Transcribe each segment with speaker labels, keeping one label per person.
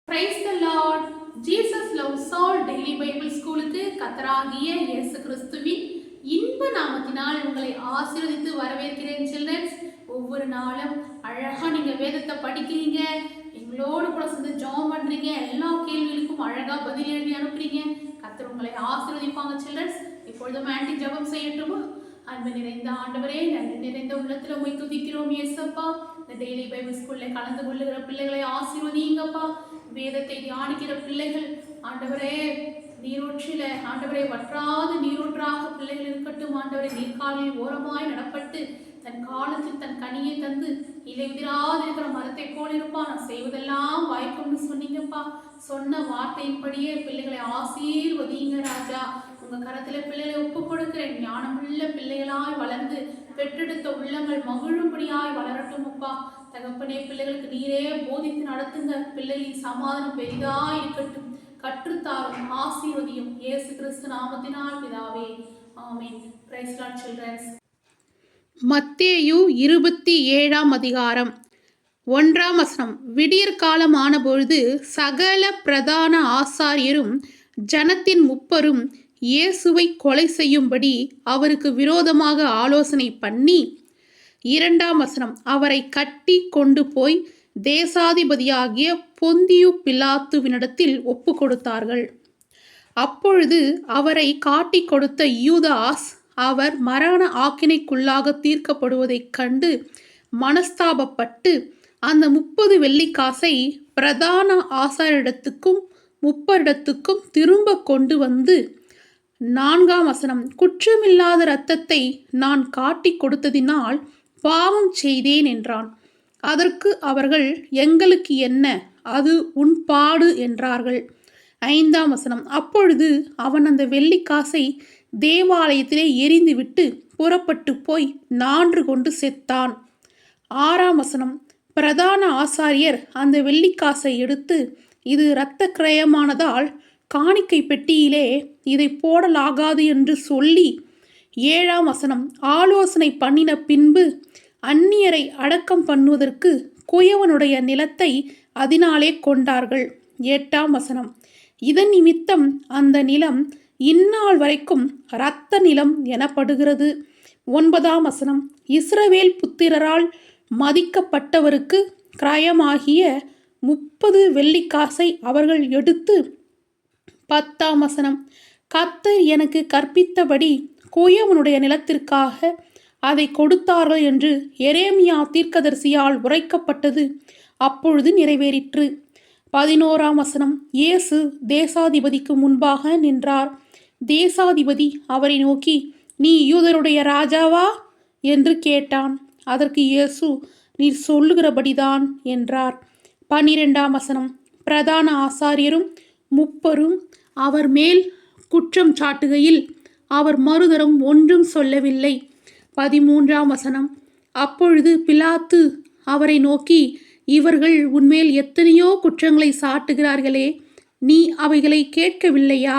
Speaker 1: Price the Lord. Jesus loves all daily Bible ஸ்கூலுக்கு கர்த்தராகிய இயேசு கிறிஸ்துவின் இன்ப நாமத்தினால் உங்களை ஆசீர்வதித்து வரவேற்கிறேன். சில்ட்ரன்ஸ், ஒவ்வொரு நாளும் அழகா நீங்க வேதத்தை படிக்கிறீங்க, எங்களோடு கூட சேர்ந்து ஜெபம் பண்றீங்க, எல்லா கேள்விகளுக்கும் அழகா பதில் எழுதி அனுப்புறீங்க. கர்த்தர் உங்களை ஆசீர்வதிப்பாங்க. சில்ட்ரன்ஸ், இப்பொழுதும் ஆன்டி ஜெபம் செய்யட்டுமா? அன்பு நிறைந்த ஆண்டவரே, நன்றி நிறைந்த உள்ளத்துல போய் துதிக்கிறோம் இயேசப்பா. இந்த டெய்லி பைபிள் ஸ்கூல்ல கலந்து கொள்ளுகிற பிள்ளைகளை ஆசீர்வதிங்கப்பா. வேதத்தை தியானிக்கிற பிள்ளைகள் ஆண்டவரே, நீரூற்றில ஆண்டவரே வற்றாத நீரூற்றாக பிள்ளைகள் இருக்கட்டும். ஆண்டவரே, நீர்காலில் ஓரமாய் நடப்பட்டு தன் காலத்தில் தன் கனியை தந்து இலை உதிராது இருக்கிற மரத்தை போல இருப்பான். நான் செய்வதெல்லாம் வாய்க்கும்னு சொன்னீங்கப்பா. சொன்ன வார்த்தையின்படியே பிள்ளைகளை ஆசீர்வதிங்க ராஜா. உங்க கரத்துல பிள்ளைகளை ஒப்பு கொடுக்கிறேன். ஞானமுள்ள பிள்ளைகளாய் வளர்ந்து பெற்றெடுத்த உள்ளங்கள் மகிழும்படியாய் வளரட்டும் அப்பா. தகப்பனே, பிள்ளைகளுக்கு நீரே போதித்து நடத்துங்க. பிள்ளைகளின் சமாதானம் பெரிதா இருக்கட்டும். கற்றுத்தாரும், ஆசீர்வதியும். இயேசு கிறிஸ்து நாமத்தினால் பிதாவே, ஆமென். Praise the Lord childrens. மத்தேயு 27 அதிகாரம் 1 விடியற் காலம் ஆனபொழுது சகல பிரதான ஆசாரியரும் ஜனத்தின் முப்பரும் இயேசுவை கொலை செய்யும்படி அவருக்கு விரோதமாக ஆலோசனை பண்ணி 2 அவரை கட்டி கொண்டு போய் தேசாதிபதியாகிய பொந்தியு பிலாத்துவினிடத்தில் ஒப்பு கொடுத்தார்கள். அப்பொழுது அவரை காட்டி கொடுத்த யூதாஸ் அவர் மரண ஆக்கினைக்குள்ளாக தீர்க்கப்படுவதைக் கண்டு மனஸ்தாபப்பட்டு அந்த 30 வெள்ளிக்காசை பிரதான ஆசாரியரிடத்துக்கும் முப்பரிடத்துக்கும் திரும்ப கொண்டு வந்து 4 குற்றமில்லாத இரத்தத்தை நான் காட்டி கொடுத்ததினால் பாவம் செய்தேன் என்றான். அதற்கு அவர்கள், எங்களுக்கு என்ன, அது உன் பாடு என்றார்கள். 5 அப்பொழுது அவன் அந்த வெள்ளிக்காசை தேவாலயத்திலே எறிந்துவிட்டு புறப்பட்டு போய் நான்று கொண்டு செத்தான். 6 பிரதான ஆசாரியர் அந்த வெள்ளிக்காசை எடுத்து, இது இரத்த கிரயமானதால் காணிக்கை பெட்டியிலே இதை போடலாகாது என்று சொல்லி 7 ஆலோசனை பண்ணின பின்பு அந்நியரை அடக்கம் பண்ணுவதற்கு குயவனுடைய நிலத்தை அதனாலே கொண்டார்கள். 8 இதன் நிமித்தம் அந்த நிலம் இந்நாள் வரைக்கும் இரத்த நிலம் எனப்படுகிறது. 9 இஸ்ரவேல் புத்திரரால் மதிக்கப்பட்டவருக்கு கிரயமாகிய 30 வெள்ளிக்காசை அவர்கள் எடுத்து 10 கர்த்தர் எனக்கு கற்பித்தபடி குயவனுடைய நிலத்திற்காக அதை கொடுத்தார்கள் என்று எரேமியா தீர்க்கதரிசியால் உரைக்கப்பட்டது அப்பொழுது நிறைவேறிற்று. 11 இயேசு தேசாதிபதிக்கு முன்பாக நின்றார். தேசாதிபதி அவரை நோக்கி, நீ யூதருடைய ராஜாவா என்று கேட்டான். அதற்கு இயேசு, நீர் சொல்லுகிறபடிதான் என்றார். 12 பிரதான ஆசாரியரும் முப்பரும் அவர் மேல் குற்றம் சாட்டுகையில் அவர் மறுதரம் ஒன்றும் சொல்லவில்லை. 13 அப்பொழுது பிலாத்து அவரை நோக்கி, இவர்கள் உன்மேல் எத்தனையோ குற்றங்களை சாட்டுகிறார்களே, நீ அவைகளை கேட்கவில்லையா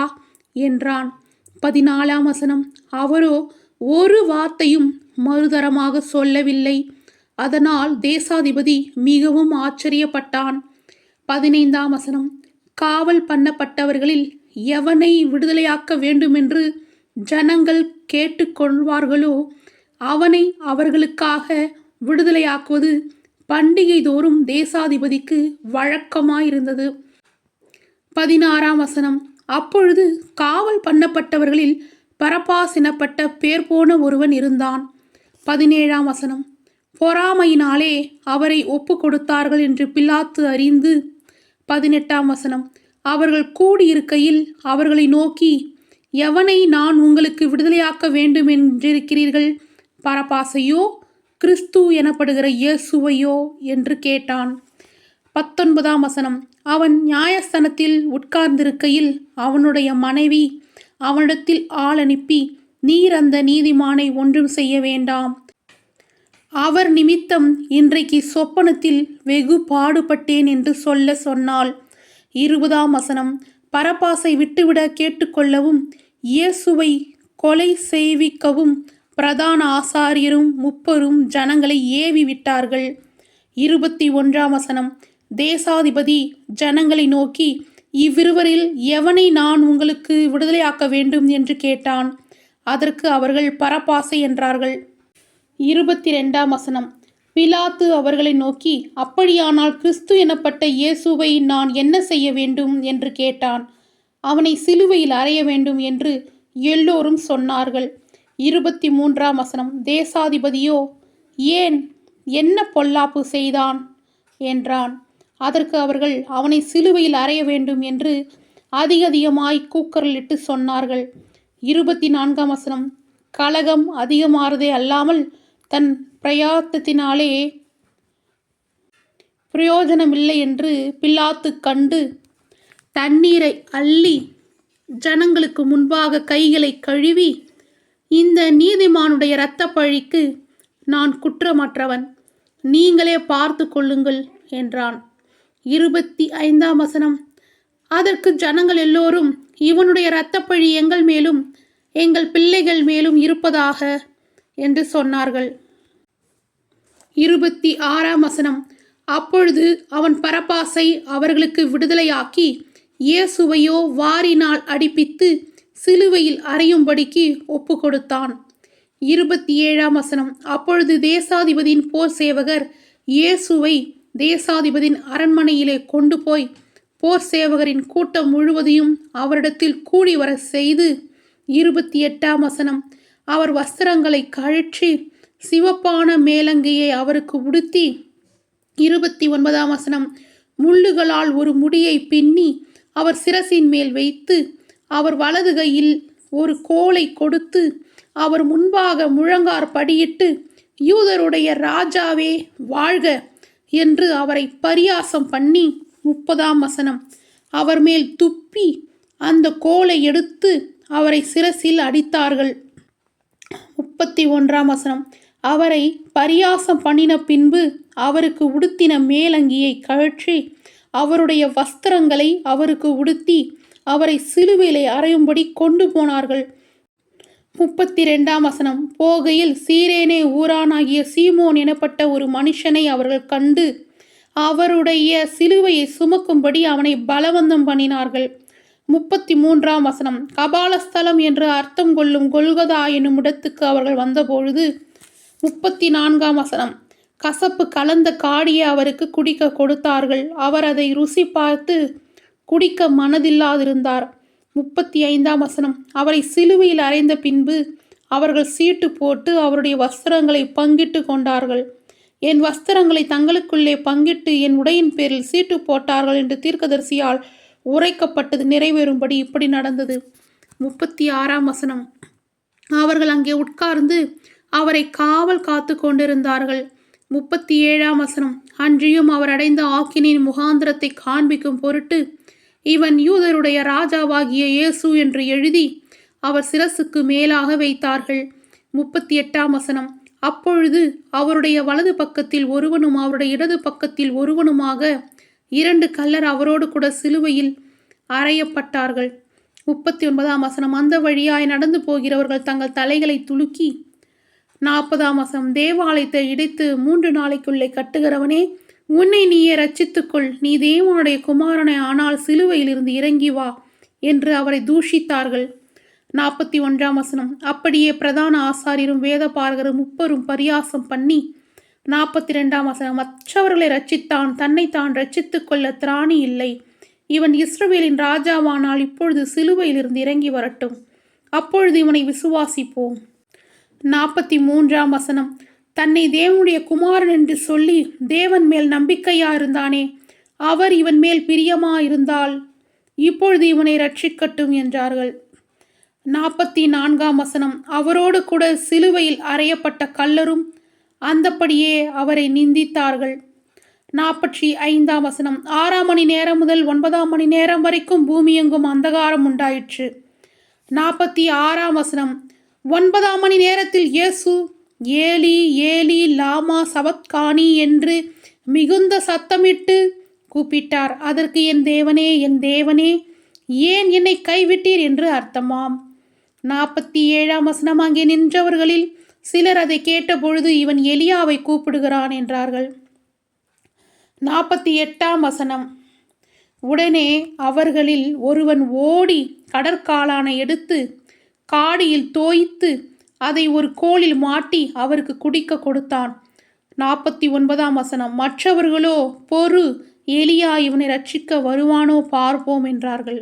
Speaker 1: என்றான். 14 அவரோ ஒரு வார்த்தையும் மறுதரமாக சொல்லவில்லை. அதனால் தேசாதிபதி மிகவும் ஆச்சரியப்பட்டான். 15 காவல் பண்ணப்பட்டவர்களில் எவனை விடுதலையாக்க வேண்டுமென்று ஜனங்கள் கேட்டுக்கொள்வார்களோ அவனை அவர்களுக்காக விடுதலையாக்குவது பண்டிகை தோறும் தேசாதிபதிக்கு வழக்கமாயிருந்தது. 16 அப்பொழுது காவல் பண்ணப்பட்டவர்களில் பரபாஸ் எனப்பட்ட பேர் போன ஒருவன் இருந்தான். 17 பொறாமையினாலே அவரை ஒப்பு கொடுத்தார்கள் என்று பிலாத்து அறிந்து 18 அவர்கள் கூடியிருக்கையில் அவர்களை நோக்கி, எவனை நான் உங்களுக்கு விடுதலையாக்க வேண்டும் என்றிருக்கிறீர்கள், பரபாசையோ கிறிஸ்து எனப்படுகிற இயேசுவையோ என்று கேட்டான். 19 அவன் நியாயஸ்தானத்தில் உட்கார்ந்திருக்கையில் அவனுடைய மனைவி அவனிடத்தில் ஆள் அனுப்பி, நீர் அந்த நீதிமானை ஒன்றும் செய்ய வேண்டாம், அவர் நிமித்தம் இன்றைக்கு சொப்பனத்தில் வெகு பாடுபட்டேன் என்று சொல்ல சொன்னாள். 20 பரபாசை விட்டுவிட கேட்டுக்கொள்ளவும் இயேசுவை கொலை செய்விக்கவும் பிரதான ஆசாரியரும் முப்பரும் ஜனங்களை ஏவி விட்டார்கள். 21 தேசாதிபதி ஜனங்களை நோக்கி, இவ்விருவரில் எவனை நான் உங்களுக்கு விடுதலையாக்க வேண்டும் என்று கேட்டான். அதற்கு அவர்கள், பரபாசை என்றார்கள். 22ஆம் வசனம். பிலாத்து அவர்களை நோக்கி, அப்படியானால் கிறிஸ்து எனப்பட்ட இயேசுவை நான் என்ன செய்ய வேண்டும் என்று கேட்டான். அவனை சிலுவையில் அறைய வேண்டும் என்று எல்லோரும் சொன்னார்கள். 23ஆம் வசனம். தேசாதிபதியோ, ஏன், என்ன பொல்லாப்பு செய்தான் என்றான். அதற்கு அவர்கள், அவனை சிலுவையில் அறைய வேண்டும் என்று அதிகமாய் கூக்குரலிட்டு சொன்னார்கள். 24ஆம் வசனம். கலகம் அதிகமாறதே அல்லாமல் தன் பிரயத்தனத்தினாலே பிரயோஜனமில்லை என்று பிலாத்து கண்டு தண்ணீரை அள்ளி ஜனங்களுக்கு முன்பாக கைகளை கழுவி, இந்த நீதிமானுடைய இரத்தப் பழிக்கு நான் குற்றமற்றவன், நீங்களே பார்த்து கொள்ளுங்கள் என்றான். 25ஆம் வசனம். அதற்கு ஜனங்கள் எல்லோரும், இவனுடைய இரத்தப்பழி எங்கள் மேலும் எங்கள் பிள்ளைகள் மேலும் இருப்பதாக என்று சொன்னார்கள். 26ஆம் வசனம். அப்பொழுது அவன் பரபாசை அவர்களுக்கு விடுதலையாக்கி, இயேசுவையோ வாரினால் அடிப்பித்து சிலுவையில் அறையும்படிக்கு ஒப்பு கொடுத்தான். 27ஆம் வசனம். அப்பொழுது தேசாதிபதியின் போர் சேவகர் இயேசுவை தேசாதிபதியின் அரண்மனையிலே கொண்டு போய் போர் சேவகரின் கூட்டம் முழுவதையும் அவரிடத்தில் கூடி வர செய்து, 28ஆம் வசனம். அவர் வஸ்திரங்களை கழற்றி சிவப்பான மேலங்கையை அவருக்கு உடுத்தி, 29ஆம் வசனம். முள்ளுகளால் ஒரு முடியை பின்னி அவர் சிரசின் மேல் வைத்து, அவர் வலது கையில் ஒரு கோலை கொடுத்து, அவர் முன்பாக முழங்கார் படியிட்டு, யூதருடைய ராஜாவே வாழ்க என்று அவரை பரியாசம் பண்ணி, 30ஆம் வசனம். அவர் மேல் துப்பி அந்த கோலை எடுத்து அவரை சிரசில் அடித்தார்கள். 31ஆம் வசனம். அவரை பரியாசம் பண்ணின பின்பு அவருக்கு உடுத்தின மேலங்கியை கழற்றி அவருடைய வஸ்திரங்களை அவருக்கு உடுத்தி அவரை சிலுவையிலே அறையும்படி கொண்டு போனார்கள். 32ஆம் வசனம். போகையில் சீரேனே ஊரானாகிய சீமோன் எனப்பட்ட ஒரு மனுஷனை அவர்கள் கண்டு அவருடைய சிலுவையை சுமக்கும்படி அவனை பலவந்தம் பண்ணினார்கள். 33ஆம் வசனம். கபாலஸ்தலம் என்று அர்த்தம் கொள்ளும் கொல்கதா என்னும் இடத்துக்கு அவர்கள் வந்தபொழுது, 34ஆம் வசனம். கசப்பு கலந்த காடியை அவருக்கு குடிக்க கொடுத்தார்கள். அவர் அதை ருசி பார்த்து குடிக்க மனதில்லாதிருந்தார். 35ஆம் வசனம். அவரை சிலுவையில் அறைந்த பின்பு அவர்கள் சீட்டு போட்டு அவருடைய வஸ்திரங்களை பங்கிட்டு கொண்டார்கள். என் வஸ்திரங்களை தங்களுக்குள்ளே பங்கிட்டு என் உடையின் பேரில் சீட்டு போட்டார்கள் என்று தீர்க்கதரிசியால் உரைக்கப்பட்டது நிறைவேறும்படி இப்படி நடந்தது. 36ஆம் வசனம். அவர்கள் அங்கே உட்கார்ந்து அவரை காவல் காத்து கொண்டிருந்தார்கள். 37ஆம் வசனம். அன்றியும் அவர் அடைந்த ஆக்கினின் முகாந்திரத்தை காண்பிக்கும் பொருட்டு, இவன் யூதருடைய ராஜாவாகிய இயேசு என்று எழுதி அவர் சிரசுக்கு மேலாக வைத்தார்கள். 38ஆம் வசனம். அப்பொழுது அவருடைய வலது பக்கத்தில் ஒருவனும் அவருடைய இடது பக்கத்தில் ஒருவனுமாக 2 கள்ளர் அவரோடு கூட சிலுவையில் அறையப்பட்டார்கள். 39ஆம் வசனம். அந்த வழியாய் நடந்து போகிறவர்கள் தங்கள் தலைகளை துலுக்கி, 40ஆம் வசனம். தேவாலயத்தை இடித்து 3 நாளைக்குள்ளே கட்டுகிறவனே, உன்னை நீயே ரட்சித்துக்கொள், நீ தேவனுடைய குமாரனை ஆனால் சிலுவையில் இருந்து இறங்கி வா என்று அவரை தூஷித்தார்கள். 41ஆம் வசனம். அப்படியே பிரதான ஆசாரியரும் வேதபாரகரும் 30 பரியாசம் பண்ணி, 42ஆம் வசனம். மற்றவர்களை ரட்சித்தான், தன்னைத்தான் ரட்சித்துக் கொள்ள திராணி இல்லை. இவன் இஸ்ரவேலின் ராஜாவானால் இப்பொழுது சிலுவையிலிருந்து இறங்கி வரட்டும், அப்பொழுது இவனை விசுவாசிப்போம். 43ஆம் வசனம். தன்னை தேவனுடைய குமாரன் என்று சொல்லி தேவன் மேல் நம்பிக்கையா இருந்தானே, அவர் இவன் மேல் பிரியமா இருந்தால் இப்பொழுது இவனை ரட்சிக்கட்டும் என்றார்கள். 44ஆம் வசனம். அவரோடு கூட சிலுவையில் அறையப்பட்ட கள்ளரும் அந்தப்படியே அவரை நிந்தித்தார்கள். 45ஆம் வசனம். 6ஆம் மணி நேரம் முதல் 9ஆம் மணி நேரம் வரைக்கும் பூமியெங்கும் அந்தகாரம் உண்டாயிற்று. 46ஆம் வசனம். 9ஆம் மணி நேரத்தில் இயேசு ஏலி ஏலி லாமா சபத்கானி என்று மிகுந்த சத்தமிட்டு கூப்பிட்டார். அதற்கு என் தேவனே ஏன் என்னை கைவிட்டீர் என்று அர்த்தமாம். 47ஆம் வசனம். அங்கே நின்றவர்களில் சிலர் அதை கேட்டபொழுது இவன் எலியாவை கூப்பிடுகிறான் என்றார்கள். 48ஆம் வசனம். உடனே அவர்களில் ஒருவன் ஓடி கடற்காளானை எடுத்து காடியில் தோய்த்து அதை ஒரு கோலில் மாட்டி அவருக்கு குடிக்க கொடுத்தான். 49ஆம் வசனம். மற்றவர்களோ, பொறு, எலியா இவனை ரட்சிக்க வருவானோ பார்ப்போம் என்றார்கள்.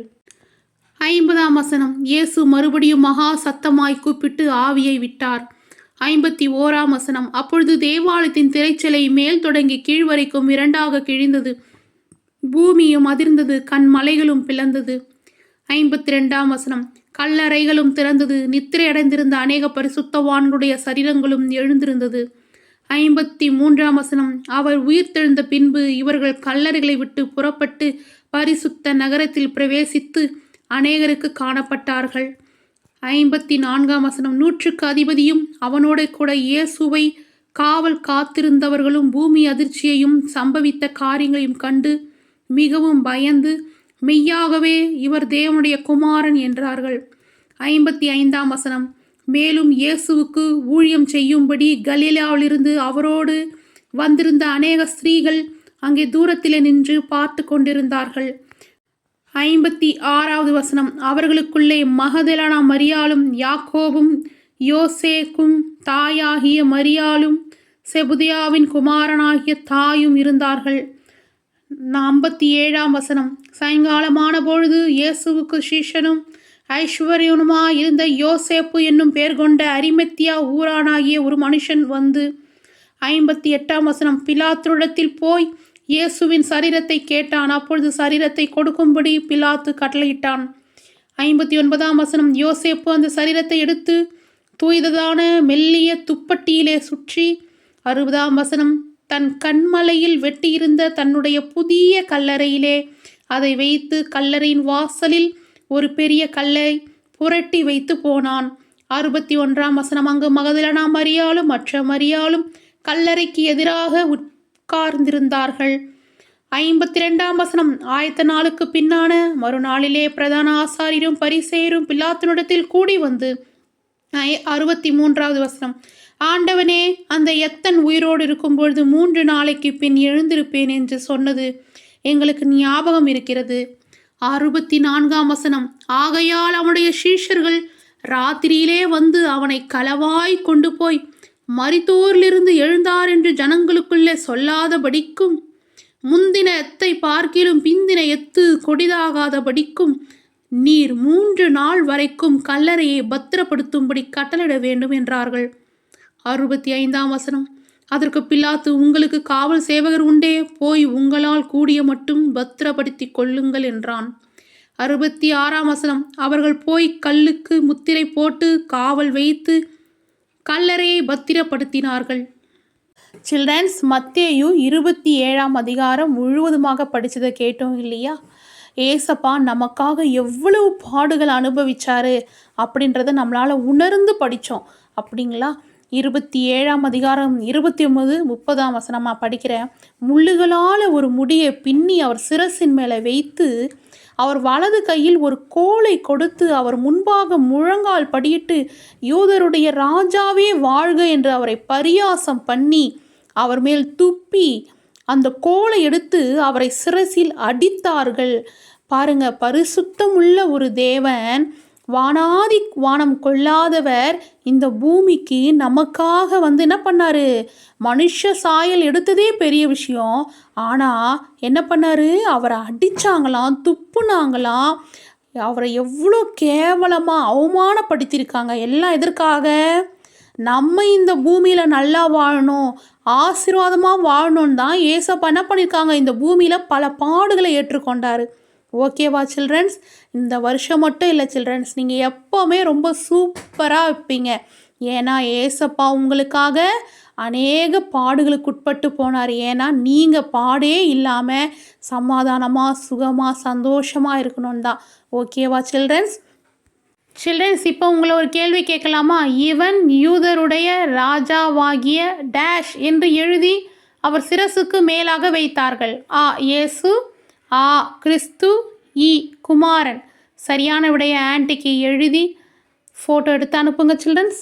Speaker 1: 50ஆம் வசனம். இயேசு மறுபடியும் மகா சத்தமாய் கூப்பிட்டு ஆவியை விட்டார். 51ஆம் வசனம். அப்பொழுது தேவாலயத்தின் திரைச்சலை மேல் தொடங்கி கீழ்வரைக்கும் இரண்டாக கிழிந்தது. பூமியும் அதிர்ந்தது, கண்மலைகளும் பிளந்தது. 52ஆம் வசனம். கல்லறைகளும் திறந்தது, நித்திரை அடைந்திருந்த அநேக பரிசுத்தவான்களுடைய சரீரங்களும் எழுந்திருந்தது. 53ஆம் வசனம். அவர் உயிர்த்தெழுந்த பின்பு இவர்கள் கல்லறைகளை விட்டு புறப்பட்டு பரிசுத்த நகரத்தில் பிரவேசித்து அநேகருக்கு காணப்பட்டார்கள். 54ஆம் வசனம். 100க்கு அதிபதியும் அவனோட கூட இயேசுவை காவல் காத்திருந்தவர்களும் பூமி அதிர்ச்சியையும் சம்பவித்த காரியங்களையும் கண்டு மிகவும் பயந்து மெய்யாகவே இவர் தேவனுடைய குமாரன் என்றார்கள். 55ஆம் வசனம். மேலும் இயேசுவுக்கு ஊழியம் செய்யும்படி கலிலேயாவிலிருந்து அவரோடு வந்திருந்த அநேக ஸ்திரீகள் அங்கே தூரத்திலே நின்று பார்த்து கொண்டிருந்தார்கள். 56வது வசனம். அவர்களுக்குள்ளே மகதலேனா மரியாளும் யாக்கோபும் யோசேக்கும் தாயாகிய மரியாளும் செபுதியாவின் குமாரனாகிய தாயும் இருந்தார்கள். 57ஆம் வசனம். சாயங்காலமான பொழுது இயேசுவுக்கு சீஷனும் ஐஸ்வர்யனுமாய் இருந்த யோசேப்பு என்னும் பெயர் கொண்ட அரிமத்தியா ஊரானாகிய ஒரு மனுஷன் வந்து 58ஆம் வசனம். பிலாத்துவிடத்தில் போய் இயேசுவின் சரீரத்தை கேட்டான். அப்பொழுது சரீரத்தை கொடுக்கும்படி பிலாத்து கட்டளையிட்டான். 59ஆம் வசனம். யோசேப்பு அந்த சரீரத்தை எடுத்து தூய்ததான மெல்லிய துப்பட்டியிலே சுற்றி 60ஆம் வசனம். தன் கண்மலையில் வெட்டியிருந்த தன்னுடைய புதிய கல்லறையிலே அதை வைத்து கல்லறையின் வாசலில் ஒரு பெரிய கல்லை புரட்டி வைத்து போனான். 61ஆம் வசனம். அங்கு மகதலேனா மரியாளும் மற்ற மரியாளும் கல்லறைக்கு எதிராக உட்கார்ந்திருந்தார்கள். 52ஆம் வசனம். ஆயத்த நாளுக்கு பின்னான மறுநாளிலே பிரதான ஆசாரியரும் பரிசேயரும் பிலாத்தினிடத்தில் கூடி வந்து 63வது வசனம். ஆண்டவனே, அந்த எத்தன் உயிரோடு இருக்கும்பொழுது 3 நாளைக்கு பின் எழுந்திருப்பேன் என்று சொன்னது எங்களுக்கு ஞாபகம் இருக்கிறது. 64ஆம் வசனம். ஆகையால் அவனுடைய சீஷர்கள் ராத்திரியிலே வந்து அவனை களவாய் கொண்டு போய் மரித்தோரிலிருந்து எழுந்தார் என்று ஜனங்களுக்குள்ளே சொல்லாதபடிக்கும் முந்தின எத்தை பார்க்கிலும் பிந்தின எத்து கொடிதாகாதபடிக்கும் நீர் 3 நாள் வரைக்கும் கல்லறையை பத்திரப்படுத்தும்படி கட்டளிட வேண்டும் என்றார்கள். 65ஆம் வசனம். அதற்கு பிலாத்து, உங்களுக்கு காவல் சேவகர் உண்டே, போய் உங்களால் கூடிய மட்டும் பத்திரப்படுத்தி கொள்ளுங்கள் என்றான். 66ஆம் வசனம். அவர்கள் போய் கல்லுக்கு முத்திரை போட்டு காவல் வைத்து கல்லறையை பத்திரப்படுத்தினார்கள். சில்ட்ரன்ஸ், மத்தேயு 27ஆம் அதிகாரம் முழுவதுமாக படித்ததை கேட்டோம் இல்லையா? ஏசப்பா நமக்காக எவ்வளவு பாடுகள் அனுபவிச்சாரு அப்படின்றத நம்மளால் உணர்ந்து படித்தோம் அப்படிங்களா? 27ஆம் அதிகாரம் 29, 30ஆம் வசனமாக படிக்கிறேன். முள்ளுகளால் ஒரு முடியை பின்னி அவர் சிரசின் மேலே வைத்து அவர் வலது கையில் ஒரு கோலை கொடுத்து அவர் முன்பாக முழங்கால் படியிட்டு யூதருடைய ராஜாவே வாழ்க என்று அவரை பரியாசம் பண்ணி அவர் மேல் துப்பி அந்த கோலை எடுத்து அவரை சிரசில் அடித்தார்கள். பாருங்க, பரிசுத்தமுள்ள ஒரு தேவன், வானாதி வானம் கொள்ளாதவர் இந்த பூமிக்கு நமக்காக வந்து என்ன பண்ணாரு? மனுஷ சாயல் எடுத்ததே பெரிய விஷயம். ஆனால் என்ன பண்ணாரு? அவரை அடித்தாங்களாம், துப்புனாங்களாம், அவரை எவ்வளோ கேவலமாக அவமானப்படுத்தியிருக்காங்க. எல்லாம் எதற்காக? நம்ம இந்த பூமியில் நல்லா வாழணும், ஆசீர்வாதமாக வாழணுன்னு தான் ஏசப்பா என்ன பண்ணியிருக்காங்க? இந்த பூமியில் பல பாடுகளை ஏற்றுக்கொண்டார். ஓகேவா சில்ட்ரன்ஸ்? இந்த வருஷம் மட்டும் இல்லை சில்ட்ரன்ஸ், நீங்கள் எப்போவுமே ரொம்ப சூப்பராக இருப்பீங்க. ஏன்னா ஏசப்பா உங்களுக்காக அநேக பாடுகளுக்கு உட்பட்டு போனார். ஏன்னா நீங்கள் பாடே இல்லாமல் சமாதானமாக சுகமாக சந்தோஷமாக இருக்கணும்னு தான். ஓகேவா சில்ட்ரன்ஸ்? இப்போ உங்களை ஒரு கேள்வி கேட்கலாமா? இவன் யூதருடைய ராஜாவாகிய டேஷ் என்று எழுதி அவர் சிரசுக்கு மேலாக வைத்தார்கள். ஆ இயேசு, ஆ கிறிஸ்து, இ குமாரன். சரியான விடைய ஆன்ட்டிக்கு எழுதி ஃபோட்டோ எடுத்து அனுப்புங்க சில்ட்ரன்ஸ்.